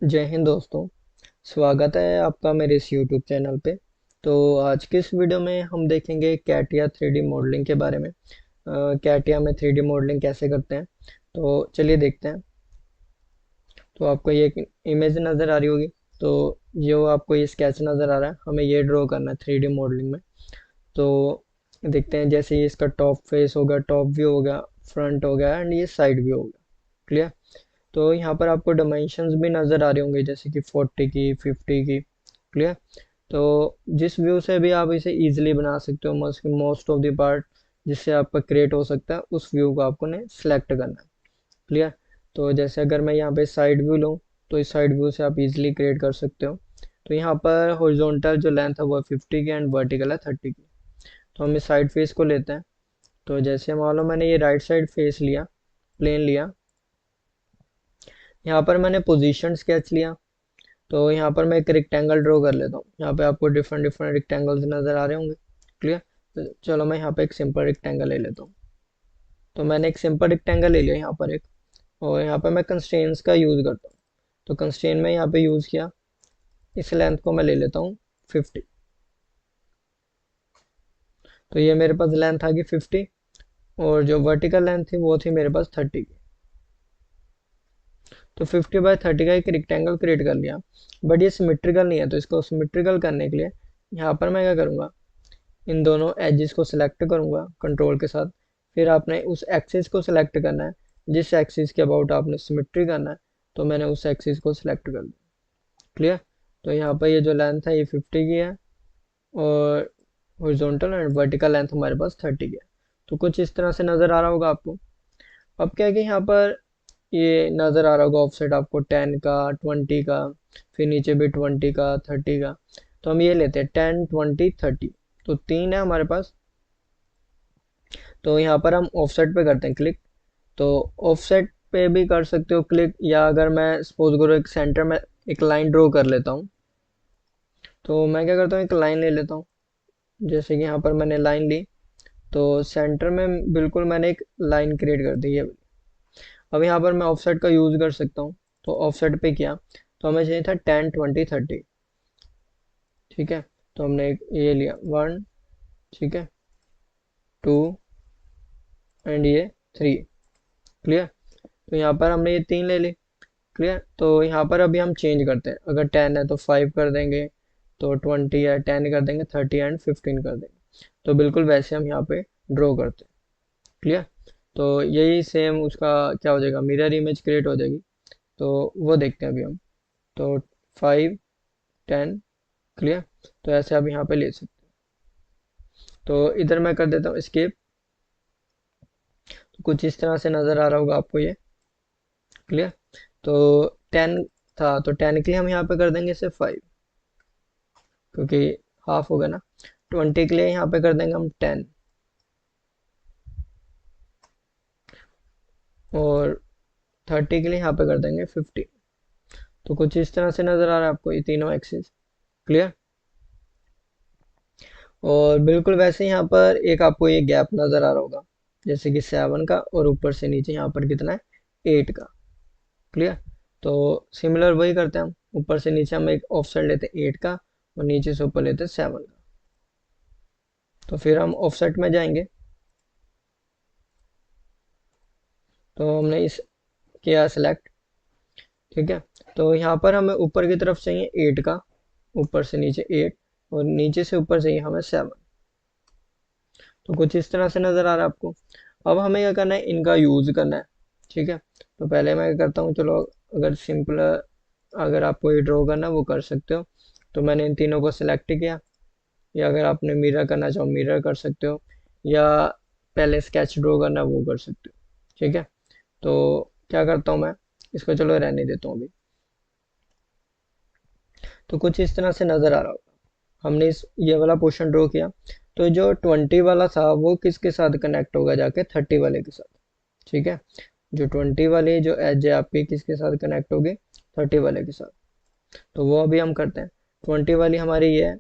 जय हिंद दोस्तों। स्वागत है आपका मेरे इस YouTube चैनल पे। तो आज के इस वीडियो में हम देखेंगे कैटिया 3D मॉडलिंग के बारे में। कैटिया में 3D मॉडलिंग कैसे करते हैं, तो चलिए देखते हैं। तो आपको ये एक इमेज नज़र आ रही होगी। तो जो आपको ये स्केच नज़र आ रहा है, हमें ये ड्रॉ करना है 3D मॉडलिंग में। तो देखते हैं, जैसे ये इसका टॉप फेस होगा, टॉप व्यू होगा, फ्रंट हो गया एंड ये साइड व्यू होगा। क्लियर। तो यहाँ पर आपको डायमेंशंस भी नज़र आ रहे होंगे, जैसे कि 40 की, 50 की। क्लियर। तो जिस व्यू से भी आप इसे इजीली बना सकते हो, मोस्ट ऑफ द पार्ट जिससे आपका क्रिएट हो सकता है, उस व्यू को आपको ने सेलेक्ट करना है। क्लियर। तो जैसे अगर मैं यहाँ पे साइड व्यू लूँ, तो इस साइड व्यू से आप इजीली क्रिएट कर सकते हो। तो यहाँ पर हॉरिजॉन्टल जो लेंथ है वो 50 की एंड वर्टिकल है 30 की। तो हम इस साइड फेस को लेते हैं। तो जैसे मान लो मैंने ये राइट साइड फेस लिया, प्लेन लिया। यहाँ पर मैंने पोजीशन स्केच लिया। तो यहाँ पर मैं एक रेक्टेंगल ड्रॉ कर लेता हूँ। यहाँ पे आपको डिफरेंट डिफरेंट रेक्टेंगल्स नज़र आ रहे होंगे। क्लियर। तो चलो मैं यहाँ पे एक सिंपल रेक्टेंगल ले लेता हूँ। तो मैंने एक सिंपल रेक्टेंगल ले लिया यहाँ पर एक। और यहाँ पर मैं कंस्ट्रेंट्स का यूज़ करता हूँ। तो कंस्ट्रेंट में यहाँ पे यूज़ किया, इस लेंथ को मैं ले लेता हूँ 50। तो ये मेरे पास लेंथ आ गई 50। और जो वर्टिकल लेंथ थी वो थी मेरे पास 30 की। तो 50/30 का एक रेक्टेंगल क्रिएट कर लिया। बट ये सिमेट्रिकल नहीं है, तो इसको सिमेट्रिकल करने के लिए यहाँ पर मैं क्या करूँगा, इन दोनों एजेस को सिलेक्ट करूँगा कंट्रोल के साथ। फिर आपने उस एक्सिस को सिलेक्ट करना है जिस एक्सिस के अबाउट आपने सिमेट्री करना है। तो मैंने उस एक्सिस को सिलेक्ट कर लिया। क्लियर। तो यहाँ पर ये जो लेंथ है ये 50 की है, और हॉरिजॉन्टल एंड वर्टिकल लेंथ हमारे पास 30 की है। तो कुछ इस तरह से नज़र आ रहा होगा आपको। अब क्या है कि यहाँ पर ये नज़र आ रहा होगा ऑफसेट आपको 10 का, 20 का, फिर नीचे भी 20 का, 30 का। तो हम ये लेते हैं 10, 20, 30। तो तीन है हमारे पास। तो यहाँ पर हम ऑफसेट पे करते हैं क्लिक। तो ऑफसेट पे भी कर सकते हो क्लिक, या अगर मैं सपोज करो एक सेंटर में एक लाइन ड्रॉ कर लेता हूँ। तो मैं क्या करता हूँ, एक लाइन ले लेता हूँ। जैसे कि यहाँ पर मैंने लाइन ली, तो सेंटर में बिल्कुल मैंने एक लाइन क्रिएट कर दी है। अब यहाँ पर मैं ऑफसेट का यूज़ कर सकता हूँ। तो ऑफसेट पे किया, तो हमें चाहिए था 10, 20, 30। ठीक है। तो हमने एक ये लिया 1, ठीक है, 2 एंड ये 3। क्लियर। तो यहाँ पर हमने ये तीन ले ली। क्लियर। तो यहाँ पर अभी हम चेंज करते हैं, अगर 10 है तो 5 कर देंगे, तो 20 है 10 कर देंगे, 30 एंड 15 कर देंगे। तो बिल्कुल वैसे हम यहाँ पे ड्रॉ करते हैं। क्लियर। तो यही सेम उसका क्या हो जाएगा, मिरर इमेज क्रिएट हो जाएगी। तो वो देखते हैं अभी हम। तो 5, 10। क्लियर। तो ऐसे आप यहाँ पे ले सकते हैं। तो इधर मैं कर देता हूँ स्केप। तो कुछ इस तरह से नज़र आ रहा होगा आपको ये। क्लियर। तो 10 था, तो 10 के लिए हम यहाँ पे कर देंगे इसे 5, क्योंकि हाफ होगा ना। 20 के लिए यहाँ पे कर देंगे हम 10। और 30 के लिए यहाँ पे कर देंगे 50। तो कुछ इस तरह से नज़र आ रहा है आपको ये तीनों एक्सिस। क्लियर। और बिल्कुल वैसे यहाँ पर एक आपको ये गैप नज़र आ रहा होगा, जैसे कि 7 का, और ऊपर से नीचे यहाँ पर कितना है, 8 का। क्लियर। तो सिमिलर वही करते हैं हम। ऊपर से नीचे हम एक ऑफसेट लेते हैं 8 का, और नीचे से ऊपर लेते हैं 7 का। तो फिर हम ऑफसेट में जाएंगे। तो हमने इस किया सेलेक्ट। ठीक है। तो यहाँ पर हमें ऊपर की तरफ चाहिए 8 का, ऊपर से नीचे 8, और नीचे से ऊपर चाहिए हमें 7। तो कुछ इस तरह से नज़र आ रहा है आपको। अब हमें क्या करना है, इनका यूज़ करना है। ठीक है। तो पहले मैं क्या करता हूँ, चलो अगर सिंपल, अगर आपको ये ड्रॉ करना है वो कर सकते हो। तो मैंने इन तीनों को सिलेक्ट किया। या अगर आपने मिरर करना चाहो मिरर कर सकते हो, या पहले स्केच ड्रॉ करना है वो कर सकते हो। ठीक है। तो क्या करता हूँ मैं, इसको चलो रहने देता हूँ अभी। तो कुछ इस तरह से नज़र आ रहा होगा। हमने इस ये वाला पोर्शन ड्रॉ किया। तो जो 20 वाला था वो किसके साथ कनेक्ट होगा, जाके 30 वाले के साथ। ठीक है। जो 20 वाली जो एज है आपकी किसके साथ कनेक्ट होगी, 30 वाले के साथ। तो वो अभी हम करते हैं। 20 वाली हमारी ये है,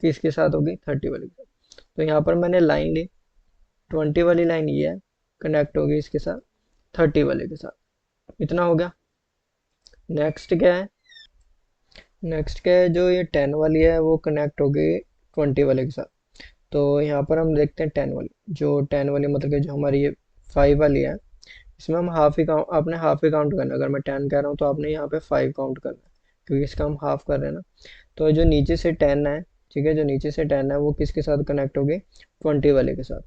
किसके साथ होगी, 30 वाले के साथ। तो यहाँ पर मैंने लाइन ली, 20 वाली लाइन ये है, कनेक्ट होगी इसके साथ 30 वाले के साथ। इतना हो गया। नेक्स्ट क्या है, नेक्स्ट क्या है, जो ये 10 वाली है वो कनेक्ट होगी 20 वाले के साथ। तो यहाँ पर हम देखते हैं 10 वाली, जो 10 वाली मतलब कि जो हमारी ये 5 वाली है, इसमें हम हाफ ही काउंट, आपने हाफ ही काउंट करना है। अगर मैं 10 कह रहा हूँ तो आपने यहाँ पे 5 काउंट करना है, क्योंकि इसका हम हाफ कर रहे हैं ना। तो जो नीचे से 10 है, ठीक है, जो नीचे से 10 है वो किसके साथ कनेक्ट होगी, 20 वाले के साथ।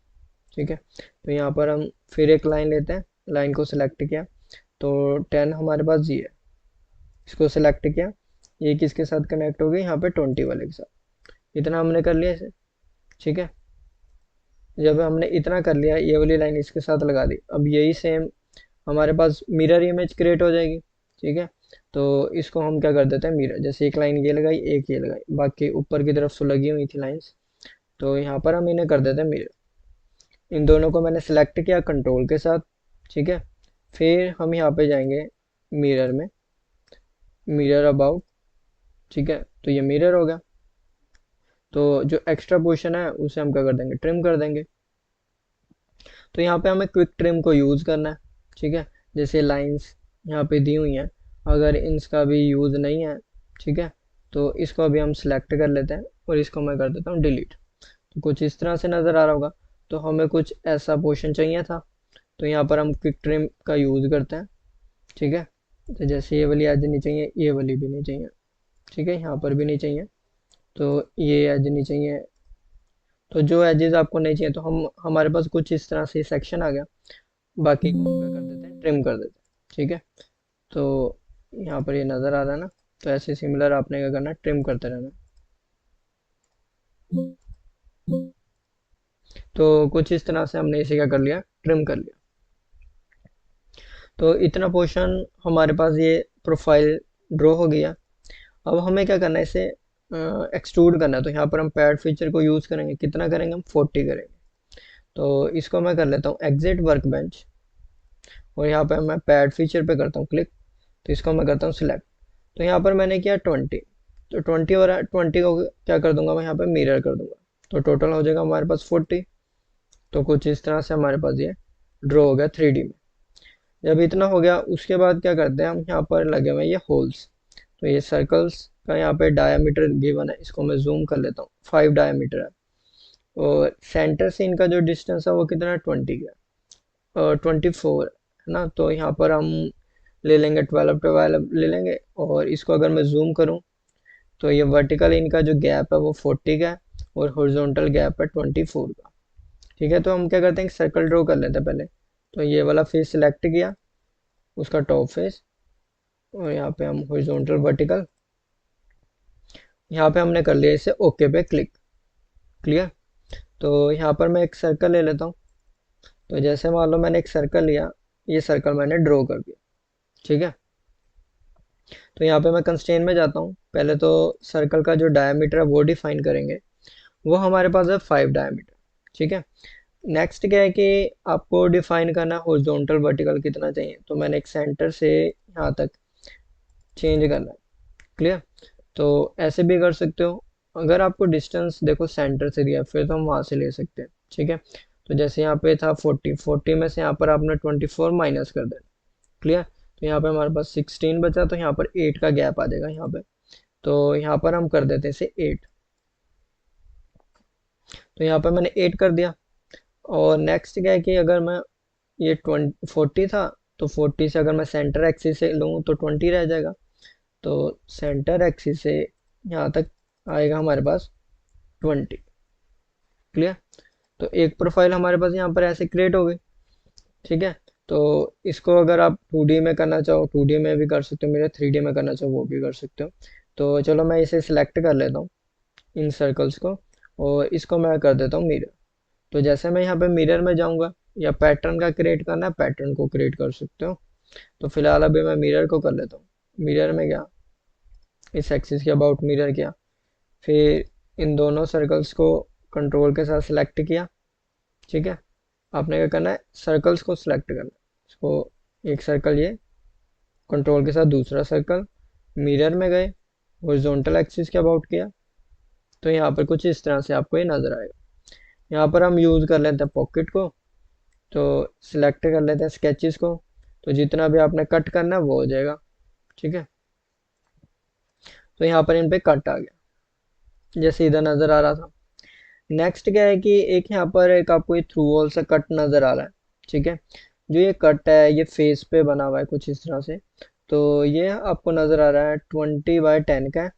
ठीक है, तो यहाँ पर हम फिर एक लाइन लेते हैं, लाइन को सिलेक्ट किया, तो 10 हमारे पास ये है, इसको सिलेक्ट किया, ये किसके साथ कनेक्ट होगी, यहाँ पे 20 वाले के साथ। इतना हमने कर लिया इसे। ठीक है, जब हमने इतना कर लिया, ये वाली लाइन इसके साथ लगा दी, अब यही सेम हमारे पास मिरर इमेज क्रिएट हो जाएगी। ठीक है, तो इसको हम क्या कर देते हैं, मिरर, जैसे एक लाइन ये लगाई, एक ये लगाई, बाकी ऊपर की तरफ से लगी हुई थी लाइंस, तो यहाँ पर हम इन्हें कर देते हैं मिरर। इन दोनों को मैंने सेलेक्ट किया कंट्रोल के साथ। ठीक है, फिर हम यहाँ पे जाएंगे मिरर में, मिरर अबाउट। ठीक है, तो ये मिरर हो गया। तो जो एक्स्ट्रा पोर्शन है उसे हम क्या कर देंगे, ट्रिम कर देंगे। तो यहाँ पे हमें क्विक ट्रिम को यूज़ करना है। ठीक है, जैसे लाइंस यहाँ पे दी हुई हैं, अगर इनका भी यूज़ नहीं है, ठीक है, तो इसको अभी हम सिलेक्ट कर लेते हैं और इसको मैं कर देता हूँ डिलीट। तो कुछ इस तरह से नज़र आ रहा होगा। तो हमें कुछ ऐसा पोर्शन चाहिए था, तो यहाँ पर हम क्विक ट्रिम का यूज़ करते हैं। ठीक है, तो जैसे ये वाली एज नहीं चाहिए, ये वाली भी नहीं चाहिए, ठीक है, यहाँ पर भी नहीं चाहिए, तो ये एज नहीं चाहिए। तो जो एजेस आपको नहीं चाहिए, तो हम हमारे पास कुछ इस तरह से सेक्शन आ गया, बाकी को हम क्या कर देते हैं, ट्रिम कर देते हैं। ठीक है, तो यहाँ पर ये नज़र आ रहा है ना, तो ऐसे सिमिलर आपने क्या करना है, ट्रिम करते रहना है। तो कुछ इस तरह से हमने इसे क्या कर लिया, ट्रिम कर लिया। तो इतना पोर्शन हमारे पास ये प्रोफाइल ड्रॉ हो गया। अब हमें क्या करना है, इसे एक्सट्रूड करना है। तो यहाँ पर हम पैड फीचर को यूज़ करेंगे, कितना करेंगे, हम 40 करेंगे। तो इसको मैं कर लेता हूँ एग्जिट वर्क बेंच, और यहाँ पर मैं पैड फीचर पे करता हूँ क्लिक, तो इसको मैं करता हूँ सिलेक्ट। तो यहाँ पर मैंने किया 20, तो 20 और 20 को क्या कर दूंगा, मैं यहाँ पर मिरर कर दूंगा, तो टोटल हो जाएगा हमारे पास 40। तो कुछ इस तरह से हमारे पास ये ड्रॉ हो गया 3D में। जब इतना हो गया, उसके बाद क्या करते हैं, हम यहाँ पर लगे हुए हैं ये होल्स। तो ये सर्कल्स का यहाँ पे डायामीटर गिवन है, इसको मैं जूम कर लेता हूँ, 5 डायामीटर है। और सेंटर से इनका जो डिस्टेंस है वो कितना है, 20 का, और 24 है ना। तो यहाँ पर हम ले लेंगे 12 ले लेंगे, और इसको अगर मैं जूम करूँ, तो ये वर्टिकल इनका जो गैप है वो 40 का है, और हॉरिजॉन्टल गैप है 24 का। ठीक है, तो हम क्या करते हैं, सर्कल ड्रॉ कर लेते हैं पहले। तो ये वाला फेस सिलेक्ट किया, उसका टॉप फेस, और यहाँ पे हम हॉरिजॉन्टल वर्टिकल, यहाँ पे हमने कर लिया इसे ओके पे क्लिक। क्लियर। तो यहाँ पर मैं एक सर्कल ले लेता हूँ। तो जैसे मान लो मैंने एक सर्कल लिया, ये सर्कल मैंने ड्रॉ कर दिया। ठीक है, तो यहाँ पे मैं कंस्ट्रेंट में जाता हूँ, पहले तो सर्कल का जो डायमीटर है वो डिफाइन करेंगे, वो हमारे पास है 5 डायमीटर। ठीक है, नेक्स्ट क्या है कि आपको डिफाइन करना है हॉरिजॉन्टल वर्टिकल कितना चाहिए, तो मैंने एक सेंटर से यहाँ तक चेंज करना है। क्लियर। तो ऐसे भी कर सकते हो, अगर आपको डिस्टेंस देखो सेंटर से दिया फिर तो हम वहाँ से ले सकते हैं। ठीक है, तो जैसे यहाँ पे था 40 में से यहाँ पर आपने 24 माइनस कर देना। क्लियर। तो यहाँ पे हमारे पास 16 बचा, तो यहाँ पर 8 का गैप आ जाएगा यहाँ पे, तो यहाँ पर हम कर देते हैं इसे 8। तो यहाँ पर मैंने 8 कर दिया। और नेक्स्ट क्या है कि अगर मैं ये 40 था, तो 40 से अगर मैं सेंटर एक्सिस से लूँ तो 20 रह जाएगा। तो सेंटर एक्सिस से यहाँ तक आएगा हमारे पास 20। क्लियर। तो एक प्रोफाइल हमारे पास यहाँ पर ऐसे क्रिएट हो गई। ठीक है, तो इसको अगर आप 2D में करना चाहो 2D में भी कर सकते हो, मेरे 3D में करना चाहो वो भी कर सकते हो। तो चलो मैं इसे सिलेक्ट कर लेता हूँ, इन सर्कल्स को, और इसको मैं कर देता हूँ मिरर। तो जैसे मैं यहाँ पे मिरर में जाऊँगा, या पैटर्न का क्रिएट करना है पैटर्न को क्रिएट कर सकते हो। तो फिलहाल अभी मैं मिरर को कर लेता हूँ। मिरर में गया, इस एक्सिस के अबाउट मिरर किया, फिर इन दोनों सर्कल्स को कंट्रोल के साथ सिलेक्ट किया। ठीक है, आपने क्या करना है, सर्कल्स को सिलेक्ट करना है, इसको एक सर्कल ये, कंट्रोल के साथ दूसरा सर्कल, मिरर में गए, हॉरिजॉन्टल एक्सिस के अबाउट किया, तो यहाँ पर कुछ इस तरह से आपको ये नज़र आएगा। यहाँ पर हम यूज़ कर लेते हैं पॉकेट को, तो सिलेक्ट कर लेते हैं स्केचेस को, तो जितना भी आपने कट करना है वो हो जाएगा। ठीक है, तो यहाँ पर इन पे कट आ गया, जैसे इधर नज़र आ रहा था। नेक्स्ट क्या है कि एक यहाँ पर एक आपको ये थ्रू वॉल सा कट नज़र आ रहा है, ठीक है। जो ये कट है ये फेस पे बना हुआ है कुछ इस तरह से। तो ये आपको नज़र आ रहा है 20x10 का है।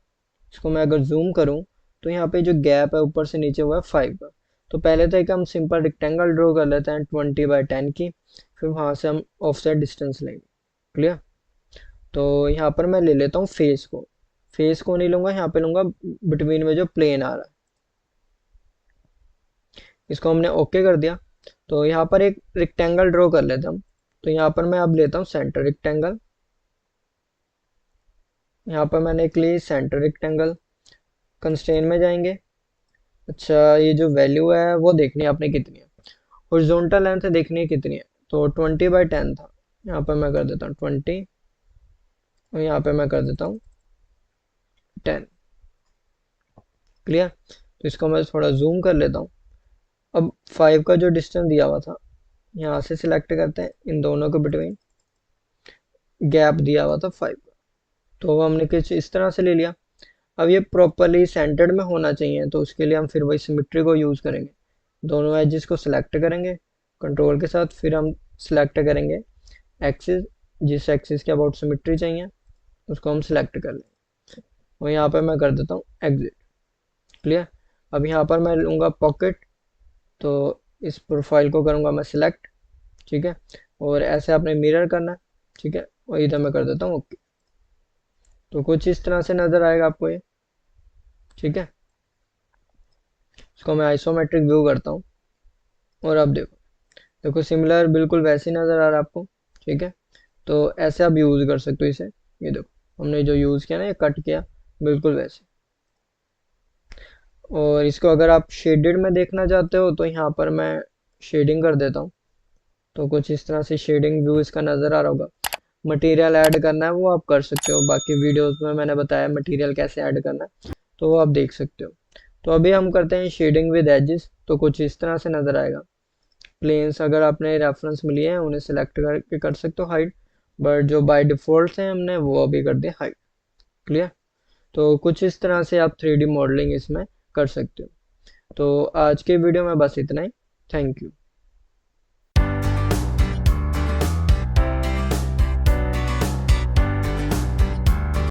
इसको मैं अगर जूम करूँ तो यहाँ पे जो गैप है ऊपर से नीचे हुआ है 5 का। तो पहले तो एक हम सिंपल रेक्टेंगल ड्रॉ कर लेते हैं 20x10 की, फिर वहाँ से हम ऑफसेट डिस्टेंस लेंगे। क्लियर। तो यहाँ पर मैं ले लेता हूँ फेस को। फेस को नहीं लूँगा, यहाँ पे लूँगा बिटवीन में जो प्लेन आ रहा है। इसको हमने ओके कर दिया। तो यहाँ पर एक रेक्टेंगल ड्रॉ कर लेते हम। तो यहाँ पर मैं अब लेता हूँ सेंटर रेक्टेंगल। यहाँ पर मैंने एक ली सेंटर रेक्टेंगल। कंस्ट्रेन में जाएंगे। अच्छा, ये जो वैल्यू है वो देखनी है आपने कितनी है। हॉरिजॉन्टल लेंथ देखनी है कितनी है। तो 20x10 था, यहाँ पर मैं कर देता हूँ 20 और यहाँ पे मैं कर देता हूँ 10। क्लियर। तो इसको मैं थोड़ा जूम कर लेता हूँ। अब 5 का जो डिस्टेंस दिया हुआ था, यहाँ से सिलेक्ट करते हैं, इन दोनों के बिटवीन गैप दिया हुआ था 5 का। तो हमने कुछ इस तरह से ले लिया। अब ये प्रॉपरली सेंटर्ड में होना चाहिए, तो उसके लिए हम फिर वही सिमेट्री को यूज़ करेंगे। दोनों एजेस को सिलेक्ट करेंगे कंट्रोल के साथ, फिर हम सिलेक्ट करेंगे एक्सिस, जिस एक्सिस के अबाउट सिमेट्री चाहिए उसको हम सिलेक्ट कर लेंगे। और यहाँ पर मैं कर देता हूँ एग्जिट। क्लियर। अब यहाँ पर मैं लूँगा पॉकेट, तो इस प्रोफाइल को करूँगा मैं सिलेक्ट, ठीक है। और ऐसे आपने मिरर करना है, ठीक है। और इधर मैं कर देता हूँ ओके। तो कुछ इस तरह से नज़र आएगा आपको ये, ठीक है। इसको मैं आइसोमेट्रिक व्यू करता हूँ और अब देखो, देखो सिमिलर बिल्कुल वैसे ही नज़र आ रहा है आपको, ठीक है। तो ऐसे आप यूज़ कर सकते हो इसे। ये देखो हमने जो यूज़ किया ना, ये कट किया बिल्कुल वैसे। और इसको अगर आप शेडेड में देखना चाहते हो तो यहाँ पर मैं शेडिंग कर देता हूँ। तो कुछ इस तरह से शेडिंग व्यू इसका नज़र आ रहा होगा। मटेरियल ऐड करना है वो आप कर सकते हो, बाकी वीडियोस में मैंने बताया मटेरियल कैसे ऐड करना है, तो वो आप देख सकते हो। तो अभी हम करते हैं शेडिंग विद एजेस। तो कुछ इस तरह से नज़र आएगा। प्लेन्स अगर आपने रेफरेंस में लिए हैं उन्हें सेलेक्ट करके कर सकते हो हाइड, बट जो बाय डिफ़ॉल्ट हैं हमने वो अभी कर दिया हाइड। क्लियर। तो कुछ इस तरह से आप 3D मॉडलिंग इसमें कर सकते हो। तो आज के वीडियो में बस इतना ही। Thank you.